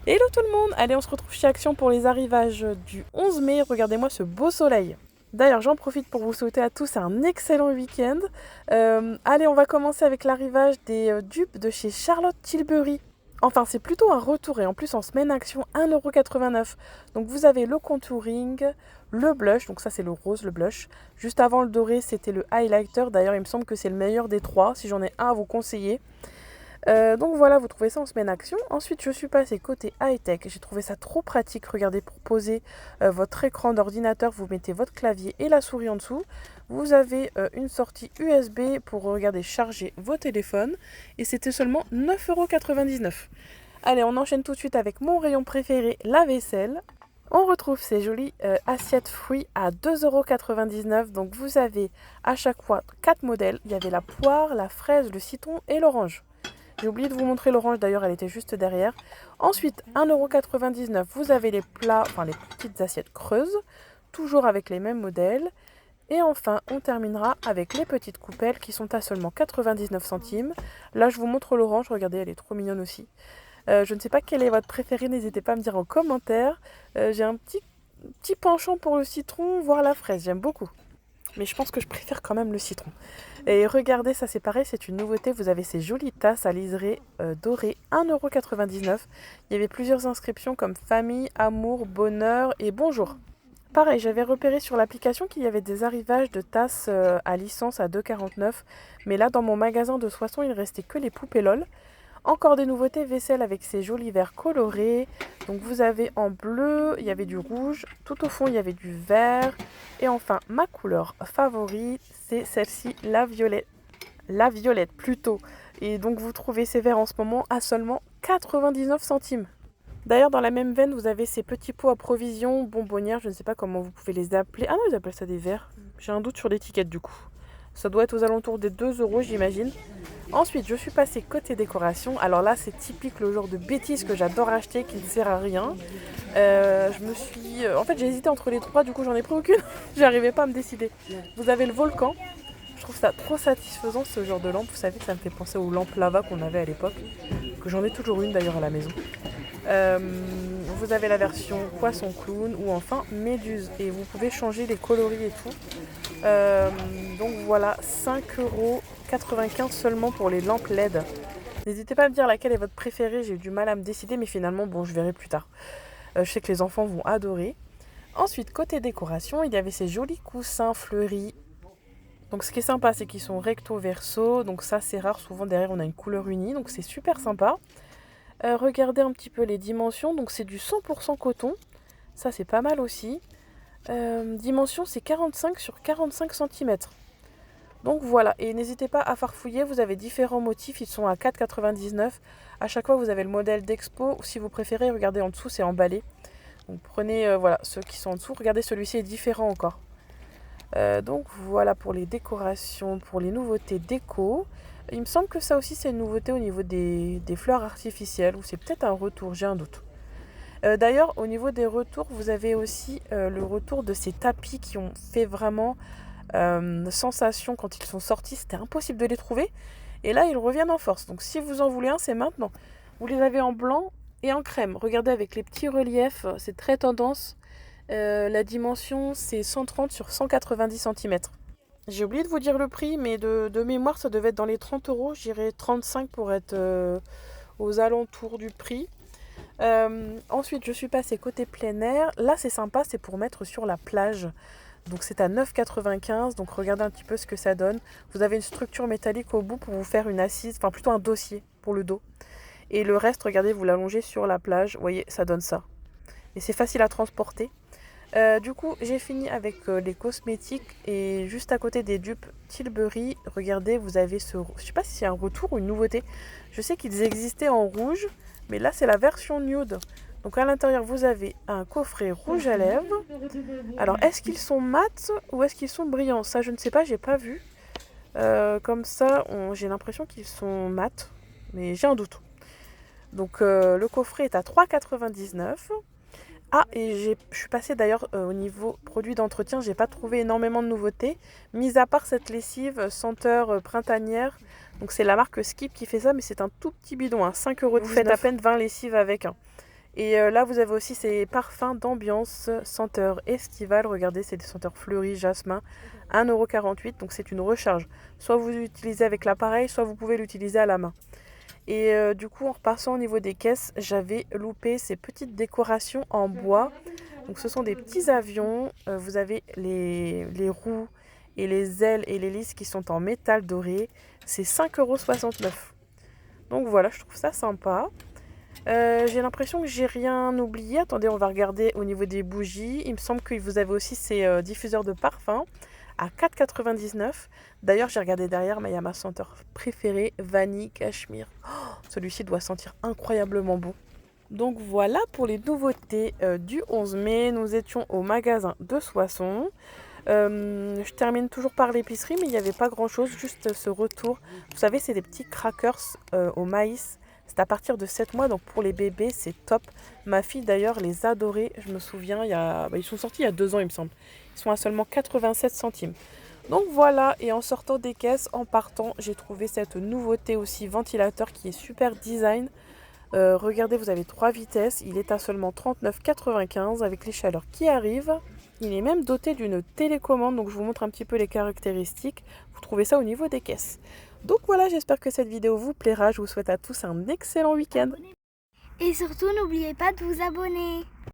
Hello tout le monde! Allez, on se retrouve chez Action pour les arrivages du 11 mai. Regardez-moi ce beau soleil. D'ailleurs, j'en profite pour vous souhaiter à tous un excellent week-end. Allez, on va commencer avec l'arrivage des dupes de chez Charlotte Tilbury. Enfin, c'est plutôt un retour et en plus en semaine action 1,89 €. Donc vous avez le contouring, le blush, donc ça c'est le rose, le blush. Juste avant le doré, c'était le highlighter. D'ailleurs, il me semble que c'est le meilleur des trois, si j'en ai un à vous conseiller. Donc voilà, vous trouvez ça en semaine action. Ensuite, je suis passée côté high-tech. J'ai trouvé ça trop pratique. Regardez, pour poser votre écran d'ordinateur, vous mettez votre clavier et la souris en dessous. Vous avez une sortie USB pour, regardez, charger vos téléphones. Et c'était seulement 9,99 €. Allez, on enchaîne tout de suite avec mon rayon préféré, la vaisselle. On retrouve ces jolies assiettes fruits à 2,99 €. Donc vous avez à chaque fois 4 modèles. Il y avait la poire, la fraise, le citron et l'orange. J'ai oublié de vous montrer l'orange, d'ailleurs, elle était juste derrière. Ensuite, 1,99 €, vous avez les plats, enfin les petites assiettes creuses, toujours avec les mêmes modèles. Et enfin, on terminera avec les petites coupelles qui sont à seulement 99 centimes. Là, je vous montre l'orange, regardez, elle est trop mignonne aussi. Je ne sais pas quel est votre préféré, n'hésitez pas à me dire en commentaire. J'ai un petit penchant pour le citron, voire la fraise, j'aime beaucoup. Mais je pense que je préfère quand même le citron. Et regardez, ça c'est pareil, c'est une nouveauté. Vous avez ces jolies tasses à liseré dorées, 1,99 €. Il y avait plusieurs inscriptions comme famille, amour, bonheur et bonjour. Pareil, j'avais repéré sur l'application qu'il y avait des arrivages de tasses à licence à 2,49 €. Mais là, dans mon magasin de Soissons, il ne restait que les poupées LOL. Encore des nouveautés vaisselle avec ces jolis verres colorés. Donc vous avez en bleu, il y avait du rouge. Tout au fond, il y avait du vert. Et enfin, ma couleur favorite, c'est celle-ci, la violette. La violette plutôt. Et donc vous trouvez ces verres en ce moment à seulement 99 centimes. D'ailleurs, dans la même veine, vous avez ces petits pots à provisions bonbonnières. Je ne sais pas comment vous pouvez les appeler. Ah non, ils appellent ça des verres. J'ai un doute sur l'étiquette du coup. Ça doit être aux alentours des 2 € j'imagine. Ensuite, je suis passée côté décoration. Alors là, c'est typique le genre de bêtises que j'adore acheter qui ne sert à rien. En fait, j'ai hésité entre les trois, du coup, j'en ai pris aucune. J'arrivais pas à me décider. Vous avez le volcan. Je trouve ça trop satisfaisant ce genre de lampe. Vous savez, ça me fait penser aux lampes lava qu'on avait à l'époque. Que j'en ai toujours une d'ailleurs à la maison. Euh, Vous avez la version poisson clown ou enfin méduse. Et vous pouvez changer les coloris et tout. Euh, donc voilà, 5,95 € seulement pour les lampes LED. N'hésitez pas à me dire laquelle est votre préférée, j'ai eu du mal à me décider, mais finalement, bon, je verrai plus tard. Je sais que les enfants vont adorer. Ensuite, côté décoration, il y avait ces jolis coussins fleuris. Donc ce qui est sympa, c'est qu'ils sont recto verso, donc ça c'est rare, souvent derrière on a une couleur unie, donc c'est super sympa. Regardez un petit peu les dimensions, donc c'est du 100% coton, ça c'est pas mal aussi. Dimension c'est 45 sur 45 cm. Donc voilà, et n'hésitez pas à farfouiller, vous avez différents motifs, ils sont à 4,99 €. À chaque fois vous avez le modèle d'expo, ou si vous préférez, regardez en dessous c'est emballé. Donc prenez voilà, ceux qui sont en dessous, regardez celui-ci est différent encore. Donc voilà pour les décorations, pour les nouveautés déco. Il me semble que ça aussi c'est une nouveauté au niveau des fleurs artificielles, ou c'est peut-être un retour, j'ai un doute. D'ailleurs, au niveau des retours, vous avez aussi le retour de ces tapis qui ont fait vraiment sensation quand ils sont sortis. C'était impossible de les trouver. Et là, ils reviennent en force. Donc si vous en voulez un, c'est maintenant. Vous les avez en blanc et en crème. Regardez avec les petits reliefs, c'est très tendance. La dimension, c'est 130 sur 190 cm. J'ai oublié de vous dire le prix, mais de mémoire, ça devait être dans les 30 €. J'irais 35 pour être aux alentours du prix. Ensuite, je suis passée côté plein air. Là, c'est sympa, c'est pour mettre sur la plage. Donc c'est à 9,95 €. Donc regardez un petit peu ce que ça donne. Vous avez une structure métallique au bout pour vous faire une assise, enfin plutôt un dossier pour le dos. Et le reste, regardez, vous l'allongez sur la plage. Vous voyez, ça donne ça. Et c'est facile à transporter. Du coup, j'ai fini avec les cosmétiques et juste à côté des dupes Tilbury, regardez, vous avez ce... Je sais pas si c'est un retour ou une nouveauté. Je sais qu'ils existaient en rouge, mais là c'est la version nude. Donc à l'intérieur, vous avez un coffret rouge à lèvres. Alors, est-ce qu'ils sont mat ou est-ce qu'ils sont brillants? Ça, je ne sais pas, j'ai pas vu. Comme ça, j'ai l'impression qu'ils sont mat, mais j'ai un doute. Donc le coffret est à 3,99 €. Ah, et je suis passée d'ailleurs au niveau produits d'entretien, j'ai pas trouvé énormément de nouveautés, mis à part cette lessive senteur printanière. Donc c'est la marque Skip qui fait ça, mais c'est un tout petit bidon, hein, 5,19 €. Vous faites à peine 20 lessives avec. Hein. Et là, vous avez aussi ces parfums d'ambiance, senteurs estivales. Regardez, c'est des senteurs fleuries, jasmin, 1,48 €. Donc c'est une recharge. Soit vous l'utilisez avec l'appareil, soit vous pouvez l'utiliser à la main. Et du coup, en repassant au niveau des caisses, j'avais loupé ces petites décorations en bois. Donc ce sont des petits avions. Vous avez les roues et les ailes et l'hélice qui sont en métal doré. C'est 5,69 €. Donc voilà, je trouve ça sympa. J'ai l'impression que j'ai rien oublié. Attendez, on va regarder au niveau des bougies. Il me semble que vous avez aussi ces diffuseurs de parfum à 4,99 €. D'ailleurs, j'ai regardé derrière, mais il y a ma senteur préférée, vanille cachemire. Oh, celui-ci doit sentir incroyablement bon. Donc voilà pour les nouveautés du 11 mai. Nous étions au magasin de Soissons. Je termine toujours par l'épicerie, mais il n'y avait pas grand-chose, juste ce retour. Vous savez, c'est des petits crackers au maïs. C'est à partir de 7 mois, donc pour les bébés, c'est top. Ma fille, d'ailleurs, les adorait. Je me souviens, ils sont sortis il y a 2 ans, il me semble. Ils sont à seulement 87 centimes. Donc voilà, et en sortant des caisses, en partant, j'ai trouvé cette nouveauté aussi ventilateur qui est super design. Regardez, vous avez 3 vitesses. Il est à seulement 39,95 € avec les chaleurs qui arrivent. Il est même doté d'une télécommande, donc je vous montre un petit peu les caractéristiques. Vous trouvez ça au niveau des caisses. Donc voilà, j'espère que cette vidéo vous plaira. Je vous souhaite à tous un excellent week-end. Et surtout, n'oubliez pas de vous abonner.